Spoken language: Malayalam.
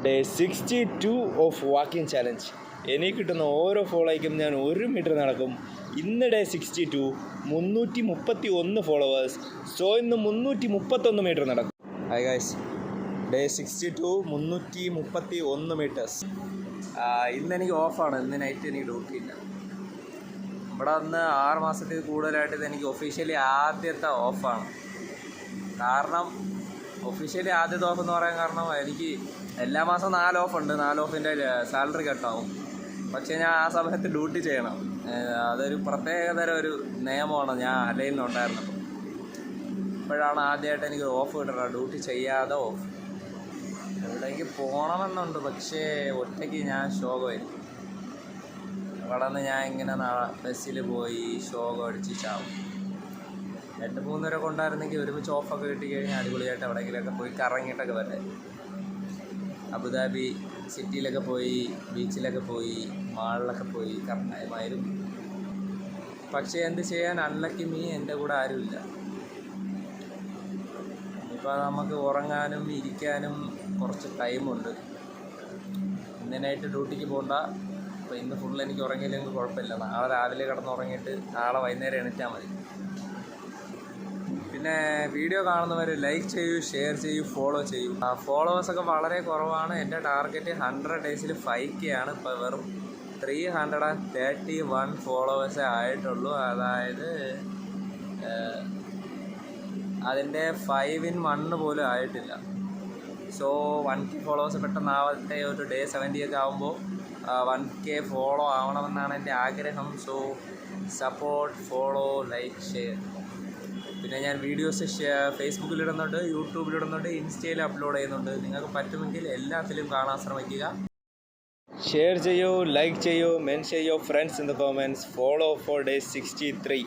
Day 62 of walking challenge. എനിക്ക് കിട്ടുന്ന ഓരോ ഫോളോയ്ക്കും ഞാൻ 1 മീറ്റർ നടക്കും. ഇന്ന് ഡേ 62 331 ഫോളോവേഴ്സ്. സോ ഇന്ന് 331 മീറ്റർ നടക്കും. Hi guys, day 62 331 metres. ഇന്നെനിക്ക് ഓഫാണ്. ഇന്ന് നൈറ്റ് എനിക്ക് ഡ്യൂട്ടി ഇല്ല. ഇവിടെ വന്ന് 6 മാസത്തിൽ കൂടുതലായിട്ട് ഇതെനിക്ക് ഒഫീഷ്യലി ആദ്യത്തെ ഓഫാണ്. കാരണം ഒഫീഷ്യലി ആദ്യത്തെ ഓഫ് എന്ന് പറയാൻ കാരണം എനിക്ക് എല്ലാ മാസവും 4 ഓഫുണ്ട്. 4 ഓഫിൻ്റെ സാലറി കട്ടാവും. പക്ഷേ ഞാൻ ആ സമയത്ത് ഡ്യൂട്ടി ചെയ്യണം. അതൊരു പ്രത്യേകതരം ഒരു നിയമമാണ് ഞാൻ അലയിലുണ്ടായിരുന്നത്. ഇപ്പോഴാണ് ആദ്യമായിട്ട് എനിക്ക് ഓഫ് കിട്ടണം, ഡ്യൂട്ടി ചെയ്യാതെ ഓഫ്. എവിടേക്ക് പോകണമെന്നുണ്ട്, പക്ഷേ ഒറ്റയ്ക്ക് ഞാൻ ശോകമായിരിക്കും. അവിടെ നിന്ന് ഞാൻ ഇങ്ങനെ ബസ്സിൽ പോയി ശോകം അടിച്ച് ചാവും. 2-3 പേരെ കൊണ്ടായിരുന്നെങ്കിൽ ഒരുമിച്ച് ഓഫൊക്കെ കിട്ടിക്കഴിഞ്ഞാൽ അടിപൊളിയായിട്ട് എവിടെയെങ്കിലുമൊക്കെ പോയി കറങ്ങിയിട്ടൊക്കെ വരെ. അബുദാബി സിറ്റിയിലൊക്കെ പോയി, ബീച്ചിലൊക്കെ പോയി, മാളിലൊക്കെ പോയി കറങ്ങാമായിരുന്നു. പക്ഷേ എന്ത് ചെയ്യാൻ, അൺലക്കി മീ, എൻ്റെ കൂടെ ആരുമില്ല. ഇപ്പോൾ നമുക്ക് ഉറങ്ങാനും ഇരിക്കാനും കുറച്ച് ടൈമുണ്ട്. ഇന്നനായിട്ട് ഡ്യൂട്ടിക്ക് പോകണ്ട. അപ്പോൾ ഇന്ന് ഫുൾ എനിക്ക് ഉറങ്ങിയില്ലെങ്കിൽ കുഴപ്പമില്ല. നാളെ രാവിലെ കിടന്നുറങ്ങിയിട്ട് നാളെ വൈകുന്നേരം എണീറ്റാൽ മതി. പിന്നെ വീഡിയോ കാണുന്നവർ ലൈക്ക് ചെയ്യൂ, ഷെയർ ചെയ്യൂ, ഫോളോ ചെയ്യൂ. ഫോളോവേഴ്സൊക്കെ വളരെ കുറവാണ്. എൻ്റെ ടാർഗറ്റ് 100 ഡേയ്സിൽ 5K ആണ്. ഇപ്പോൾ വെറും 331 ഫോളോവേഴ്സേ ആയിട്ടുള്ളൂ. അതായത് അതിൻ്റെ 5 in 1 പോലും ആയിട്ടില്ല. സോ 1K ഫോളോവേഴ്സ് പെട്ടെന്നാവട്ടെ. ഒരു ഡേ 70 ഒക്കെ ആകുമ്പോൾ 1K ഫോളോ ആവണമെന്നാണ് എൻ്റെ ആഗ്രഹം. So support, follow, like, share. പിന്നെ ഞാൻ വീഡിയോസ് ഫേസ്ബുക്കിലിടുന്നുണ്ട്, യൂട്യൂബിലിടുന്നുണ്ട്, ഇൻസ്റ്റയിൽ അപ്ലോഡ് ചെയ്യുന്നുണ്ട്. നിങ്ങൾക്ക് പറ്റുമെങ്കിൽ എല്ലാത്തിലും കാണാൻ ശ്രമിക്കുക. ഷെയർ ചെയ്യൂ, ലൈക്ക് ചെയ്യൂ, മെൻഷൻ ചെയ്യൂ friends in the comments. Follow four day 63.